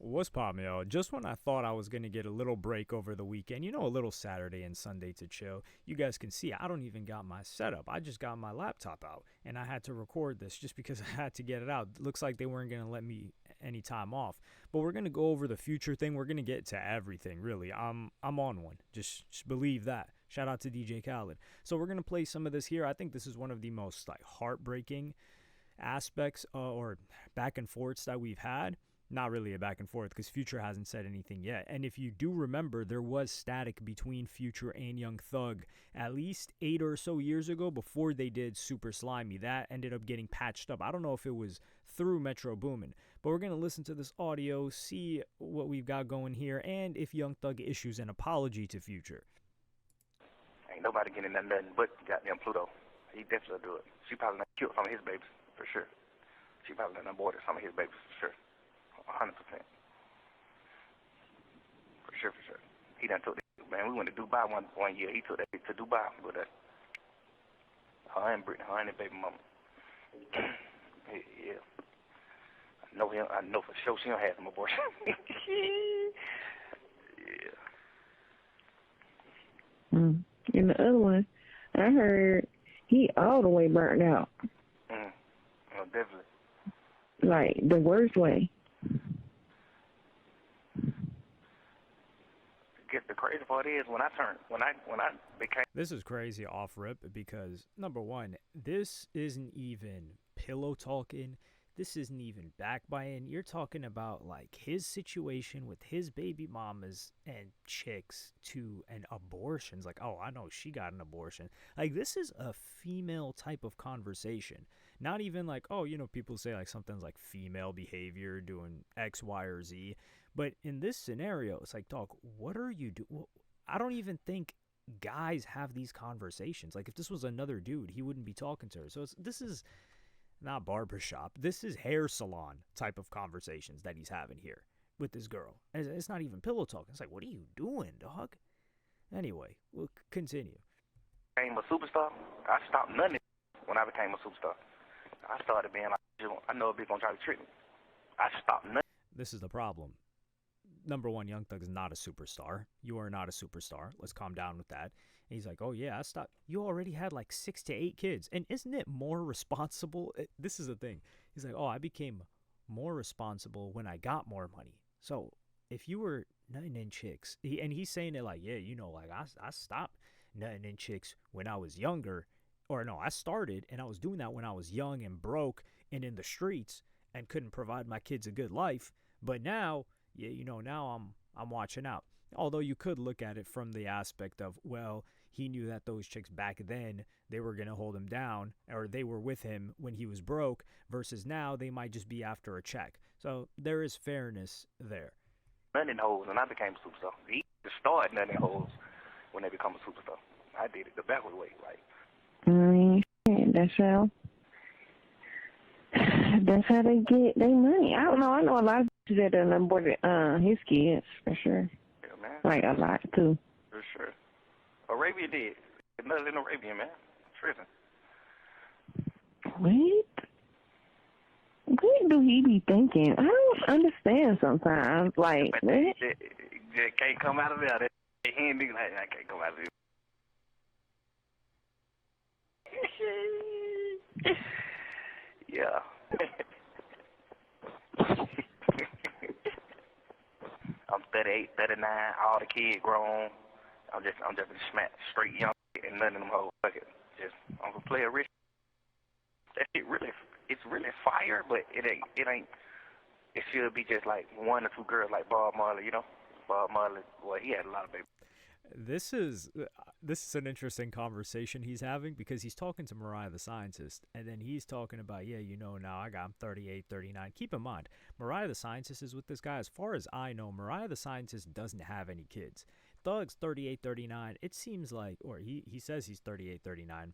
What's poppin', yo? Just when I thought I was gonna get a little break over the weekend, a little Saturday and Sunday to chill, you guys can see I don't even got my setup. I just got my laptop out, and I had to record this just because I had to get it out. Looks like they weren't gonna let me any time off, but we're gonna go over the future thing. We're gonna get to everything, really. I'm on one. Just believe that. Shout out to DJ Khaled. So we're gonna play some of this here. I think this is one of the most like heartbreaking aspects or back and forths that we've had. Not really a back and forth because Future hasn't said anything yet. And if you do remember, there was static between Future and Young Thug at least 8 or so years ago before they did Super Slimy. That ended up getting patched up. I don't know if it was through Metro Boomin, but we're going to listen to this audio, see what we've got going here, and if Young Thug issues an apology to Future. Ain't nobody getting nothing but goddamn Pluto. He definitely do it. She probably done killed some of his babies, for sure. She probably done aborted some of his babies, for sure. 100%. For sure, for sure. He done took that, man, we went to Dubai one year. He took that to Dubai with her. Her and Brittany, her and the baby mama. Yeah. I know for sure she don't have some abortion. Yeah. And the other one, I heard he all the way burnt out. Oh, definitely. Like the worst way. I guess the crazy part is when I became. This is crazy off rip because number one, this isn't even pillow talking. This isn't even backbiting. You're talking about like his situation with his baby mamas and chicks to an abortion. It's like, oh, I know she got an abortion. Like this is a female type of conversation. Not even like, oh, people say like something's like female behavior doing X, Y, or Z. But in this scenario, it's like, dog, what are you doing? I don't even think guys have these conversations. Like if this was another dude, he wouldn't be talking to her. So this is not barbershop. This is hair salon type of conversations that he's having here with this girl. And it's not even pillow talk. It's like, what are you doing, dog? Anyway, we'll continue. Became a superstar. I stopped nothing when I became a superstar. I started being like, I know a bitch gonna try to trick me. I stopped nothing. This is the problem. Number one, Young Thug is not a superstar. You are not a superstar. Let's calm down with that. And he's like, oh, yeah, I stopped. You already had like 6 to 8 kids. And isn't it more responsible? This is the thing. He's like, oh, I became more responsible when I got more money. So if you were nutting in chicks, and he's saying it like, yeah, like I stopped nutting in chicks when I was younger. Or no, I started and I was doing that when I was young and broke and in the streets and couldn't provide my kids a good life. But now, yeah, now I'm watching out. Although you could look at it from the aspect of, well, he knew that those chicks back then, they were going to hold him down, or they were with him when he was broke, versus now they might just be after a check. So there is fairness there. Nutting hoes, and I became a superstar. He started nutting hoes when they become a superstar. I did it the backward way, like. That's how they get their money. I don't know. I know a lot of people that done aborted his kids for sure. Yeah, man. Like a lot too. For sure. Arabia did. Nothing in Arabia, man. Prison. What do he be thinking? I don't understand sometimes. Like, what? They can't come out of there. He ain't niggas like, I can't come out of there. Yeah. I'm 38, 39, all the kids grown. I'm just a straight young and none of them hoes. Fuck it. I'm gonna play a rich. That shit it's really fire, but it ain't. It should be just like 1 or 2 girls like Bob Marley, Bob Marley, well, he had a lot of babies. This is an interesting conversation he's having because he's talking to Mariah the Scientist, and then he's talking about, yeah, now I'm 38, 39. Keep in mind, Mariah the Scientist is with this guy. As far as I know, Mariah the Scientist doesn't have any kids. Thug's 38, 39. It seems like, or he says he's 38, 39.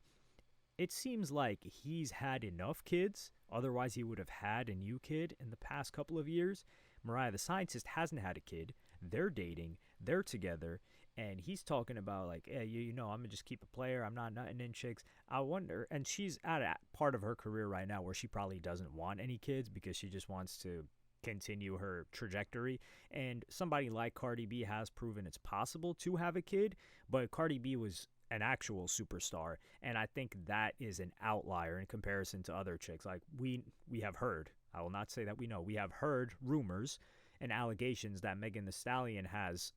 It seems like he's had enough kids. Otherwise, he would have had a new kid in the past couple of years. Mariah the Scientist hasn't had a kid. They're dating. They're together. And he's talking about like, hey, I'm going to just keep a player. I'm not nutting in chicks. I wonder. And she's at a part of her career right now where she probably doesn't want any kids because she just wants to continue her trajectory. And somebody like Cardi B has proven it's possible to have a kid, but Cardi B was an actual superstar, and I think that is an outlier in comparison to other chicks. Like we have heard, I will not say that we have heard rumors and allegations that Megan Thee Stallion has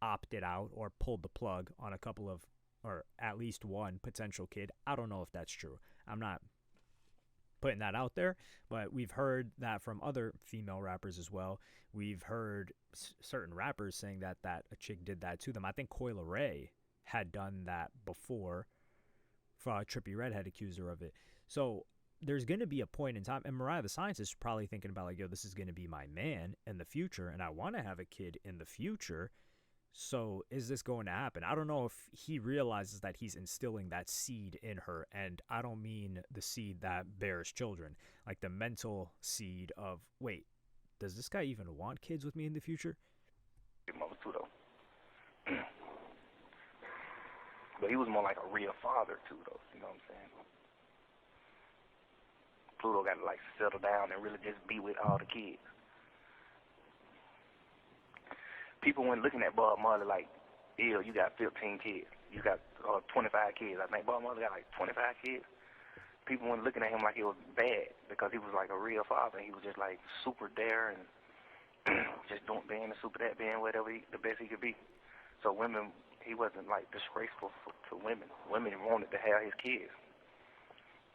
opted out or pulled the plug on a couple of, or at least one potential kid. I don't know if that's true. I'm not putting that out there, but we've heard that from other female rappers as well. We've heard certain rappers saying that a chick did that to them. I think Coi Leray had done that before. Trippie Redd had accused her of it. So there's going to be a point in time, and Mariah the Scientist is probably thinking about like, yo, this is going to be my man in the future, and I want to have a kid in the future. So is this going to happen? I don't know if he realizes that he's instilling that seed in her, and I don't mean the seed that bears children, like the mental seed of, wait, does this guy even want kids with me in the future? But he was more like a real father too, though. You know what I'm saying? Pluto got to like settle down and really just be with all the kids. People weren't looking at Bob Marley like, ew, you got 15 kids. You got 25 kids. I think Bob Marley got like 25 kids. People weren't looking at him like it was bad because he was like a real father. He was just like super there and just being a super dad, being whatever the best he could be. So women, he wasn't like disgraceful to women. Women wanted to have his kids.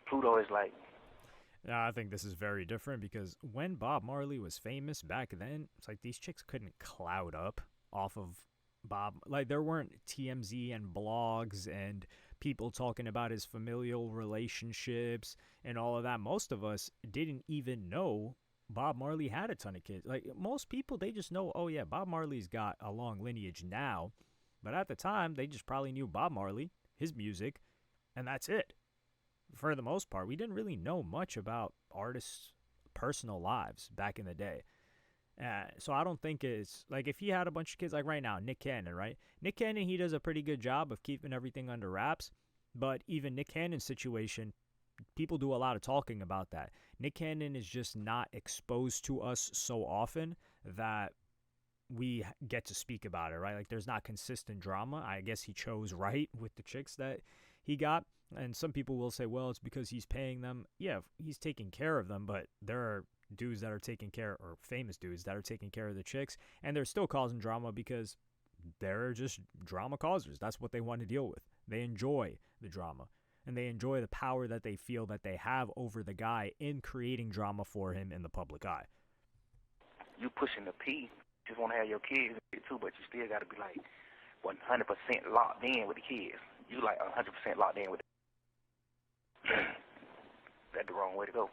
Pluto is like. I think this is very different because when Bob Marley was famous back then, it's like these chicks couldn't cloud up off of Bob. Like there weren't TMZ and blogs and people talking about his familial relationships and all of that. Most of us didn't even know Bob Marley had a ton of kids. Like most people, they just know, oh yeah, Bob Marley's got a long lineage now. But at the time, they just probably knew Bob Marley, his music, and that's it. For the most part, we didn't really know much about artists' personal lives back in the day. So I don't think it's, like if he had a bunch of kids, like right now, Nick Cannon, right? Nick Cannon, he does a pretty good job of keeping everything under wraps. But even Nick Cannon's situation, people do a lot of talking about that. Nick Cannon is just not exposed to us so often that we get to speak about it, right? Like there's not consistent drama. I guess he chose right with the chicks that he got. And some people will say, well, it's because he's paying them. Yeah, he's taking care of them, but there are dudes that are taking care, or famous dudes that are taking care of the chicks, and they're still causing drama because they're just drama causers. That's what they want to deal with. They enjoy the drama, and they enjoy the power that they feel that they have over the guy in creating drama for him in the public eye. You pushing the P. Just want to have your kids too, but you still got to be like 100% locked in with the kids. You like 100% locked in with the That's the wrong way to go.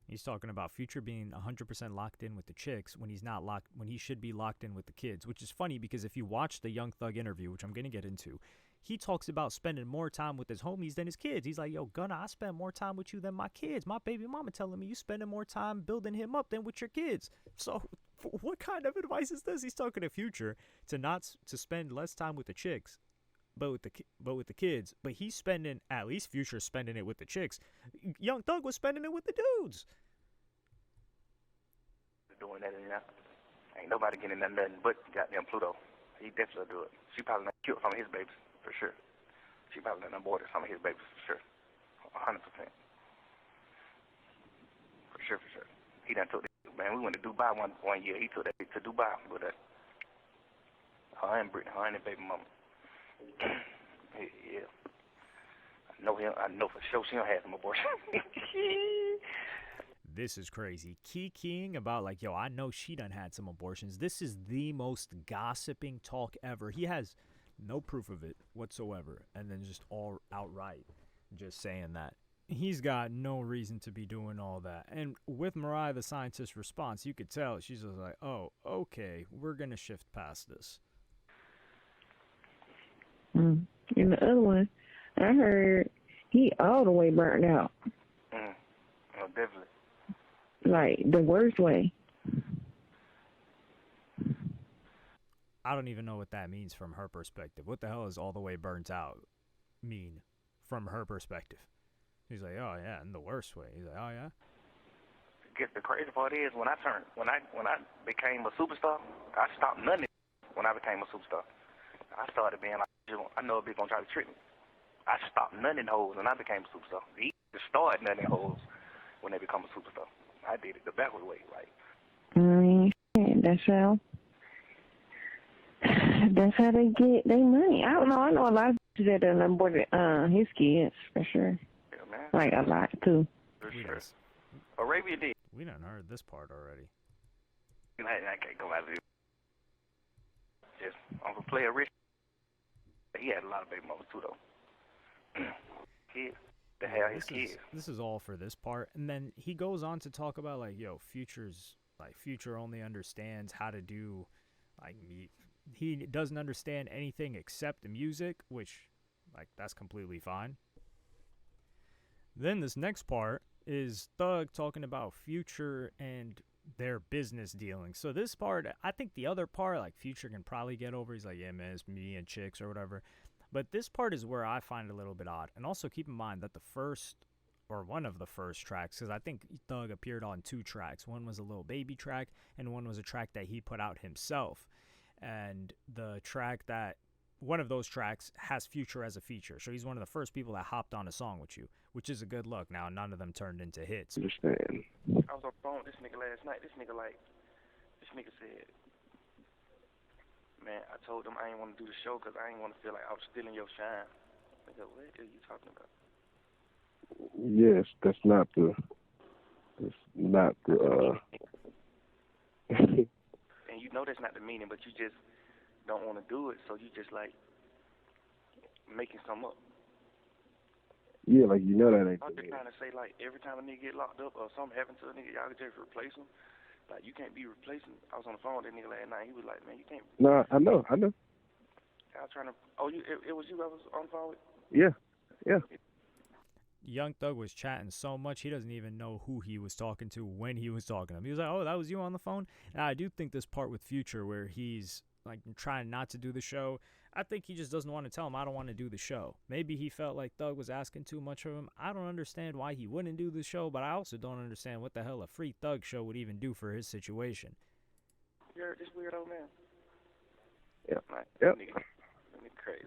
He's talking about Future being 100% locked in with the chicks when he's not locked, when he should be locked in with the kids, which is funny because if you watch the Young Thug interview, which I'm going to get into, he talks about spending more time with his homies than his kids. He's like, yo, Gunna, I spend more time with you than my kids. My baby mama telling me you spending more time building him up than with your kids. So what kind of advice is this? He's talking to Future to spend less time with the chicks, but with the kids. But he's spending, at least Future spending it with the chicks. Young Thug was spending it with the dudes. Doing that and that. Ain't nobody getting nothing but goddamn Pluto. He definitely do it. She probably not killed some of his babies, for sure. She probably not aborted some of his babies, for sure. 100%. For sure. He done took that, man. We went to Dubai one year. He took that to Dubai with us. Her and Brittany, her and the baby mama. Yeah. I know for sure she don't have some abortion. This is crazy. Keying about like, yo, I know she done had some abortions. This is the most gossiping talk ever. He has no proof of it whatsoever. And then just all outright just saying that. He's got no reason to be doing all that. And with Mariah the Scientist's response, you could tell she's just like, oh, okay, we're going to shift past this. And the other one, I heard he all the way burnt out. Oh, definitely. Like, the worst way. I don't even know what that means from her perspective. What the hell is all the way burnt out mean from her perspective? He's like, oh, yeah, in the worst way. He's like, oh, yeah? guess the crazy part is when I became a superstar, I stopped none of it when I became a superstar. I started being like, I know a bitch gonna try to trick me. I stopped nutting hoes when I became a superstar. They just start nutting hoes when they become a superstar. I did it the backward way, like. That's how they get their money. I don't know. I know a lot of people that done aborted his kids for sure. Yeah, man. Like a lot too. For sure. Arabia did. We done heard this part already. I can't go out of it. Just Uncle Player Rich. He had a lot of baby mamas too, though. Kids. The hell his kids. This is all for this part, and then he goes on to talk about like, Future only understands how to do, like, he doesn't understand anything except the music, which, like, that's completely fine. Then this next part is Thug talking about Future and their business dealings. So this part, I think the other part, like, Future can probably get over. He's like, yeah, man, it's me and chicks or whatever. But this part is where I find it a little bit odd. And also keep in mind that the first, or one of the first tracks, because I think Thug appeared on 2 tracks. One was a Lil Baby track, and one was a track that he put out himself. And the track that, one of those tracks has Future as a feature. So he's one of the first people that hopped on a song with you, which is a good look. Now, none of them turned into hits. Understand. I was on the phone with this nigga last night. This nigga said, man, I told them I ain't want to do the show because I ain't want to feel like I was stealing your shine. Nigga, what are you talking about? Yes, that's not the And you know that's not the meaning, but you just don't want to do it, so you just like making something up. Yeah, like you know that ain't. I'm just trying to say, like, every time a nigga get locked up or something happen to a nigga, y'all can just replace him. Like, you can't be replacing. I was on the phone with that nigga last night. He was like, man, you can't. No, I know. I was trying to. Oh, it was you I was on the phone with? Yeah. Young Thug was chatting so much, he doesn't even know who he was talking to when he was talking to him. He was like, oh, that was you on the phone? And I do think this part with Future where he's like trying not to do the show, I think he just doesn't want to tell him, I don't want to do the show. Maybe he felt like Thug was asking too much of him. I don't understand why he wouldn't do the show, but I also don't understand what the hell a free Thug show would even do for his situation. You're this weird old man. Yep. Like, Yep. Nigga crazy.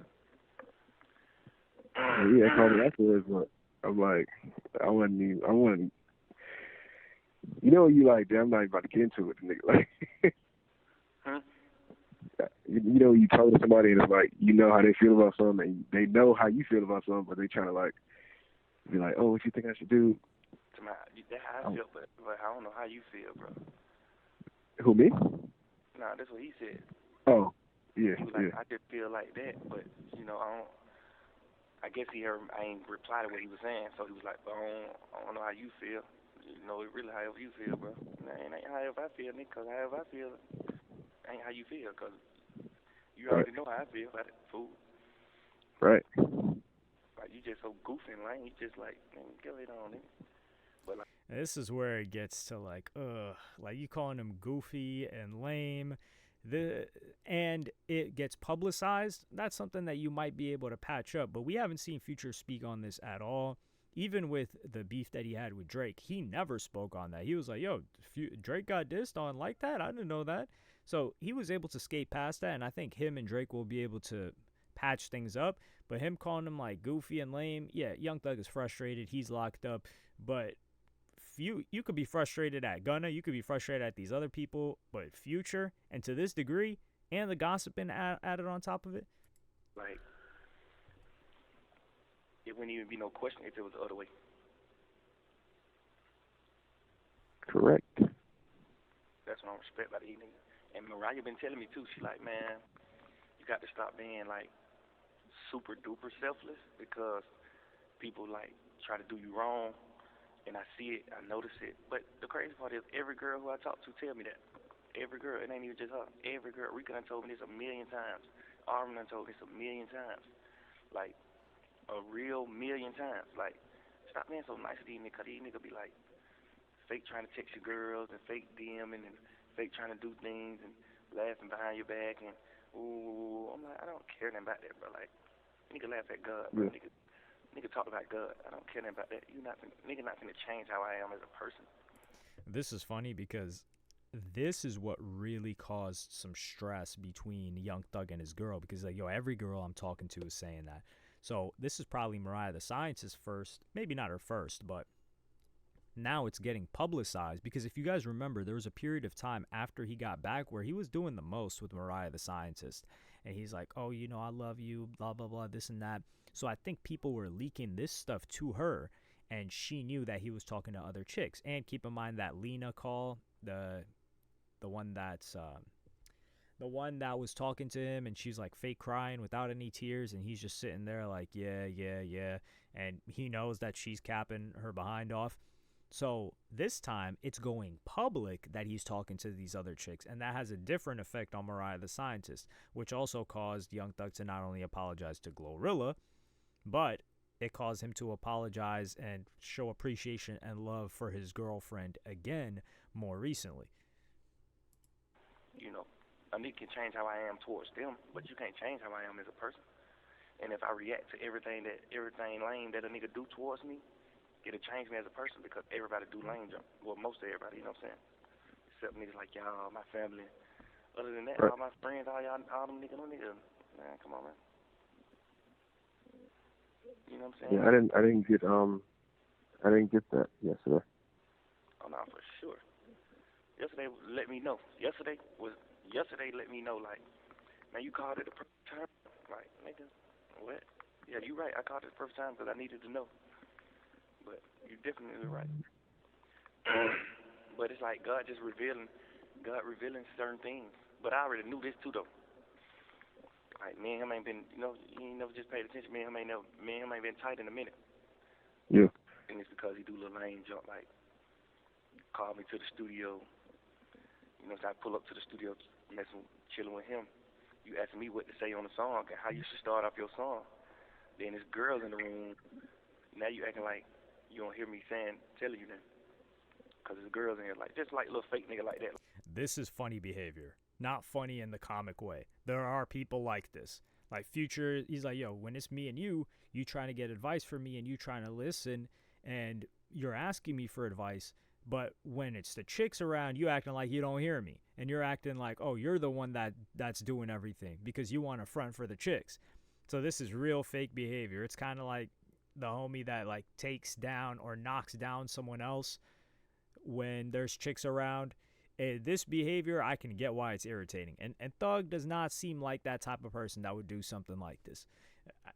Yeah, I called me afterwards, but I'm like, I wasn't. You know, you like, damn, I'm not even about to get into it, nigga. Like, you know, you told somebody and it's like, you know how they feel about something, and they know how you feel about something, but they trying to like be like, oh, what you think I should do? That's how I feel, but I don't know how you feel, bro. Who, me? Nah, that's what he said. Oh, yeah, He was like, yeah. I just feel like that, but you know, I guess he heard I ain't reply to what he was saying, so he was like, I don't know how you feel. You know, it really however you feel, bro. It ain't however I feel, nigga, because however I feel ain't how you feel, because you already know how I feel about it, fool. Right. Like, you just so goofy and lame, you just like, man, get it on, nigga. But like, this is where it gets to like you calling him goofy and lame. And it gets publicized. That's something that you might be able to patch up, but we haven't seen Future speak on this at all. Even with the beef that he had with Drake, he never spoke on that. He was like, yo, Drake got dissed on like that? I didn't know that. So he was able to skate past that, and I think him and Drake will be able to patch things up. But him calling him like goofy and lame, yeah, Young Thug is frustrated. He's locked up, but you could be frustrated at Gunna, you could be frustrated at these other people, but Future, and to this degree, and the gossiping added on top of it, like, it wouldn't even be no question if it was the other way. Correct. That's what I respect about the nigga. And Mariah been telling me too. She like, man, you got to stop being like super duper selfless because people like try to do you wrong. And I see it, I notice it. But the crazy part is every girl who I talk to tell me that. Every girl, it ain't even just her. Every girl, Rika done told me this a million times. Armin done told me this a million times. Like, a real million times. Like, stop being so nice to these niggas, because these niggas be like, fake trying to text your girls and fake DMing and fake trying to do things and laughing behind your back and, ooh, I'm like, I don't care nothing about that, bro. Like, nigga laugh at God, bro. Yeah. Nigga talk about God. I don't care nothing about that. Nigga not finna change how I am as a person. This is funny because this is what really caused some stress between Young Thug and his girl because like yo, every girl I'm talking to is saying that. So this is probably Mariah the Scientist's first, maybe not her first, but now it's getting publicized because if you guys remember, there was a period of time after he got back where he was doing the most with Mariah the Scientist. And he's like, oh, you know, I love you, blah, blah, blah, this and that. So I think people were leaking this stuff to her, and she knew that he was talking to other chicks. And keep in mind that Lena call, the one that's the one that was talking to him, and she's like fake crying without any tears, and he's just sitting there like, yeah, yeah, yeah. And he knows that she's capping her behind off. So this time it's going public that he's talking to these other chicks, and that has a different effect on Mariah the Scientist, which also caused Young Thug to not only apologize to Glorilla, but it caused him to apologize and show appreciation and love for his girlfriend again more recently. You know, a nigga can change how I am towards them, but you can't change how I am as a person. And if I react to everything lame that a nigga do towards me, it'll change me as a person because everybody do lame jump. Well, most of everybody, you know what I'm saying? Except niggas like y'all, my family. Other than that, all my friends, all y'all, all them niggas, man, come on, man. You know what I'm saying? Yeah, I didn't get that yesterday. Oh no, for sure. Yesterday let me know. Yesterday let me know like, man, you called it the perfect time. Like, nigga, what? Yeah, you right. I called it the perfect time because I needed to know. But you're definitely right. But it's like God revealing certain things. But I already knew this too though. Like me and him ain't been, you know, he ain't never just paid attention. Me and him ain't been tight in a minute. Yeah. And it's because he do little lame jump like call me to the studio. You know, so I pull up to the studio, chilling with him. You asking me what to say on the song and how you should start off your song. Then there's girls in the room. Now you acting like you don't hear me telling you that. Because there's girls in here, like, just like little fake nigga like that. This is funny behavior. Not funny in the comic way. There are people like this. Like Future, he's like, yo, when it's me and you trying to get advice from me and you trying to listen and you're asking me for advice, but when it's the chicks around, you acting like you don't hear me. And you're acting like, oh, you're the one that's doing everything because you want to front for the chicks. So this is real fake behavior. It's kind of like the homie that like takes down or knocks down someone else when there's chicks around. This behavior, I can get why it's irritating. And Thug does not seem like that type of person that would do something like this,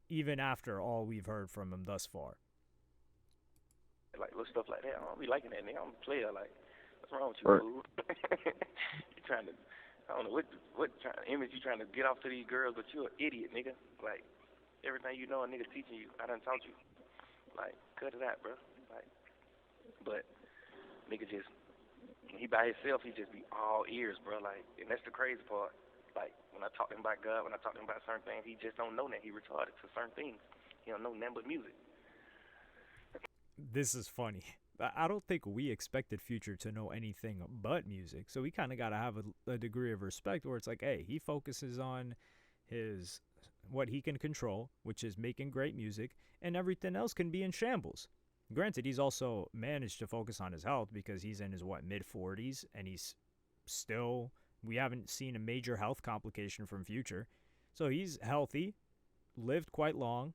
even after all we've heard from him thus far. Like little stuff like that. I don't be liking that nigga. I'm a player. Like, what's wrong with you, Right. fool? You trying to, I don't know what image you trying to get off to these girls, but you an idiot, nigga. Like, everything you know a nigga teaching you, I done taught you. Like, cut it out, bro. Like, but nigga just, when he by himself, he just be all ears, bro. Like, and that's the crazy part. Like, when I talk to him about God, when I talk to him about certain things, he just don't know that he retarded to certain things. He don't know nothing but music. This is funny. I don't think we expected Future to know anything but music. So we kind of got to have a degree of respect where it's like, hey, he focuses on what he can control, which is making great music, and everything else can be in shambles. Granted, he's also managed to focus on his health because he's in his, mid-40s, and we haven't seen a major health complication from Future. So he's healthy, lived quite long,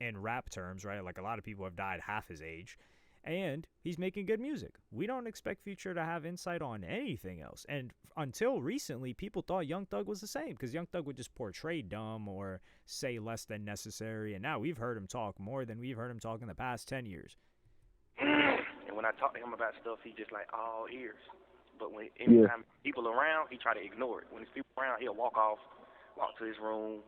in rap terms, right? Like a lot of people have died half his age. And he's making good music. We don't expect Future to have insight on anything else. And until recently, people thought Young Thug was the same because Young Thug would just portray dumb or say less than necessary. And now we've heard him talk more than we've heard him talk in the past 10 years. And when I talk to him about stuff, he just like all ears. But when anytime people around, he try to ignore it. When there's people around, he'll walk to his room,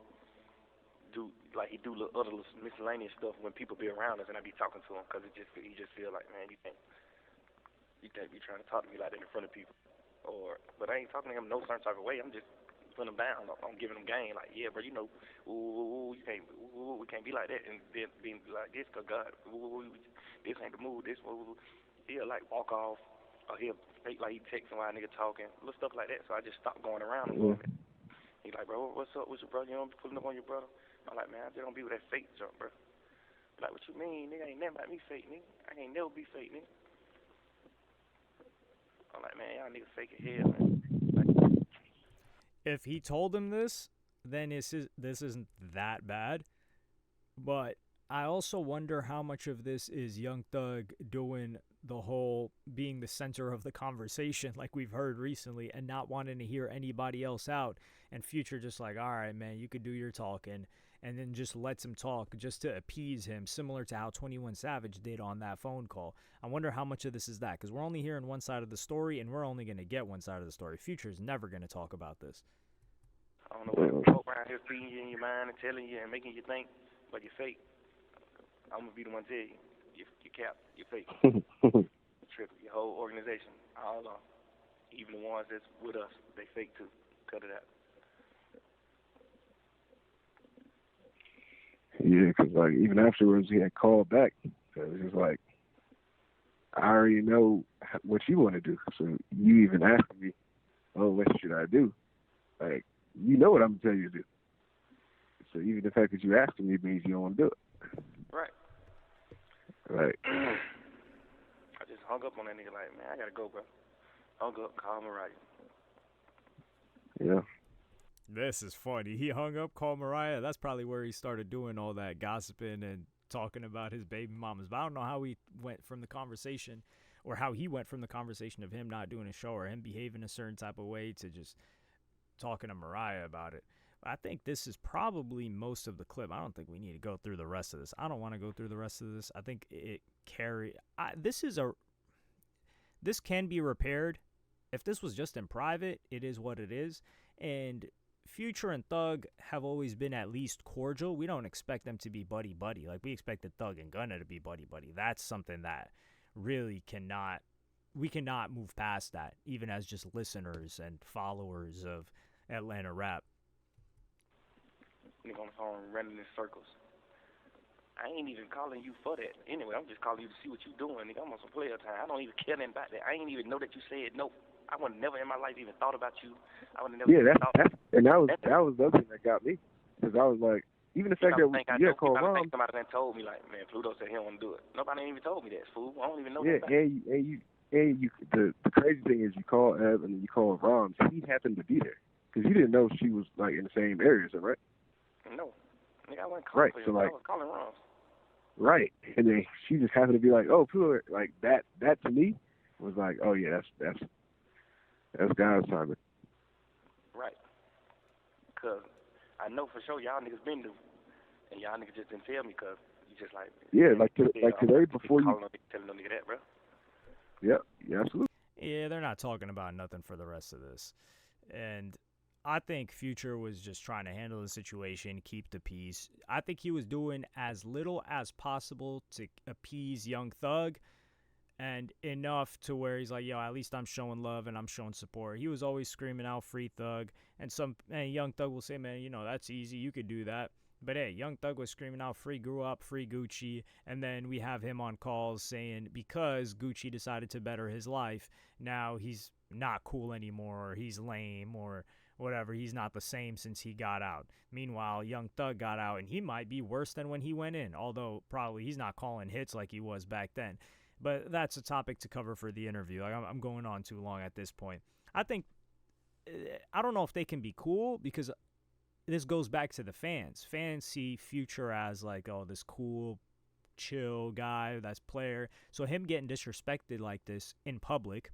he do other miscellaneous stuff when people be around us, and I be talking to him because he just feel like, man, you can't be trying to talk to me like that in front of people. But I ain't talking to him no certain type of way. I'm just putting him down. I'm giving him game. Like, yeah, bro, you know, we can't be like that and then being like this because God, this ain't the move. This, he'll like walk off or he'll fake like he texting while a nigga talking, little stuff like that. So I just stopped going around him a little bit. He's like, bro, what's up with your brother? You don't be pulling up on your brother? I'm like, man, I just don't be with that fake junk, bro. Like, what you mean, nigga? Ain't never about me fake, nigga. I ain't never be fake, nigga. I'm like, man, y'all niggas fake as hell, man. Like, If he told him this, then this isn't that bad. But I also wonder how much of this is Young Thug doing the whole being the center of the conversation, like we've heard recently, and not wanting to hear anybody else out. And Future just like, all right, man, you could do your talking, and then just lets him talk just to appease him, similar to how 21 Savage did on that phone call. I wonder how much of this is that, because we're only hearing one side of the story, and we're only going to get one side of the story. Future's never going to talk about this. I don't know what folk around here feeding you in your mind and telling you and making you think, but you're fake. I'm gonna be the one to tell you, you cap, you're fake. Tripping. Your whole organization, all of them, even the ones that's with us, they fake too. Cut it out. Yeah, because like even afterwards he had called back. So it was just like, I already know what you want to do. So you even asking me, oh, what should I do? Like, you know what I'm gonna tell you to do. So even the fact that you asking me means you don't want to do it. Right. Right. I just hung up on that nigga like, man, I gotta go, bro. Hung up, call Mariah. Yeah. This is funny. He hung up, called Mariah. That's probably where he started doing all that gossiping and talking about his baby mamas. But I don't know how he went from the conversation, or how he went from the conversation of him not doing a show or him behaving a certain type of way to just talking to Mariah about it. I think this is probably most of the clip. I don't think we need to go through the rest of this. I don't want to go through the rest of this. I think this can be repaired. If this was just in private, it is what it is. And Future and Thug have always been at least cordial. We don't expect them to be buddy-buddy. Like, we expected Thug and Gunna to be buddy-buddy. That's something that really we cannot move past that, even as just listeners and followers of Atlanta rap. Nigga on the phone running in circles. I ain't even calling you for that. Anyway, I'm just calling you to see what you doing, nigga. I'm on some player time. I don't even care nothing about that. I ain't even know that you said no. I would never in my life even thought about you. I would never. Yeah, that was the other thing that got me, because I was like, even the fact that we called Rom. Somebody done told me like, man, Pluto said he don't want to do it. Nobody ain't even told me that, fool. I don't even know. Yeah, that. and you. The crazy thing is, you call Ev and then you call Rom. He happened to be there because you didn't know she was like in the same area, so right? No, nigga, I wasn't calling right. for you. So like, I was calling Rom. Right, and then she just happened to be like, "Oh, Pluto," like that. That to me was like, "Oh yeah, that's God's timing." Right. Cause I know for sure y'all niggas been new, and y'all niggas just didn't tell me, cause you just like. Yeah, like today before you. Telling no nigga that, bro. Yeah, absolutely. Yeah, they're not talking about nothing for the rest of this, and I think Future was just trying to handle the situation, keep the peace. I think he was doing as little as possible to appease Young Thug, and enough to where he's like, yo, at least I'm showing love and I'm showing support. He was always screaming out free Thug, and Young Thug will say, man, that's easy, you could do that. But hey, Young Thug was screaming out free Grew Up, free Gucci, and then we have him on calls saying because Gucci decided to better his life, now he's not cool anymore, or he's lame, or whatever, he's not the same since he got out. Meanwhile, Young Thug got out, and he might be worse than when he went in, although probably he's not calling hits like he was back then. But that's a topic to cover for the interview. Like, I'm going on too long at this point. I don't know if they can be cool, because this goes back to the fans. Fans see Future as like, oh, this cool, chill guy, that's player. So him getting disrespected like this in public,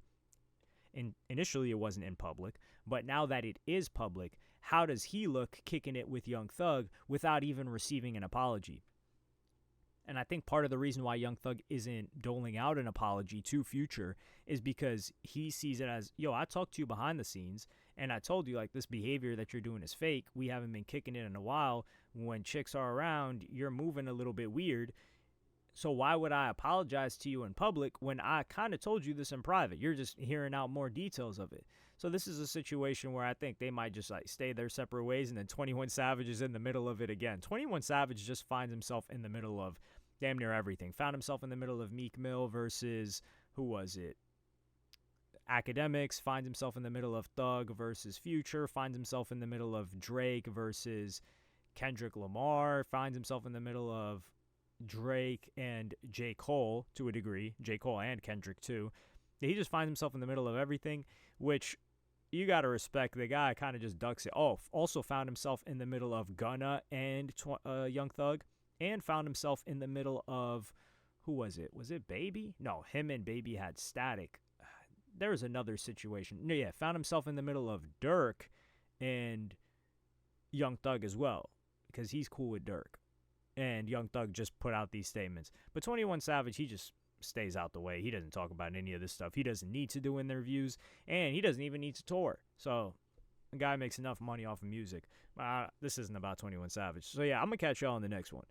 initially it wasn't in public, but now that it is public, how does he look kicking it with Young Thug without even receiving an apology? And I think part of the reason why Young Thug isn't doling out an apology to Future is because he sees it as, yo, I talked to you behind the scenes, and I told you, like, this behavior that you're doing is fake. We haven't been kicking it in a while. When chicks are around, you're moving a little bit weird. So why would I apologize to you in public when I kind of told you this in private? You're just hearing out more details of it. So this is a situation where I think they might just like stay their separate ways, and then 21 Savage is in the middle of it again. 21 Savage just finds himself in the middle of damn near everything. Found himself in the middle of Meek Mill versus, who was it? Academics. Finds himself in the middle of Thug versus Future. Finds himself in the middle of Drake versus Kendrick Lamar. Finds himself in the middle of Drake and J. Cole to a degree. J. Cole and Kendrick too. He just finds himself in the middle of everything, which you got to respect. The guy kind of just ducks it. Oh, also found himself in the middle of Gunna and Young Thug, and found himself in the middle of, who was it? Was it Baby? No, him and Baby had static. There was another situation. No, yeah, found himself in the middle of Dirk and Young Thug as well, because he's cool with Dirk. And Young Thug just put out these statements. But 21 Savage, he just stays out the way. He doesn't talk about any of this stuff. He doesn't need to do interviews, and he doesn't even need to tour. So the guy makes enough money off of music. This isn't about 21 Savage. So yeah, I'm going to catch y'all on the next one.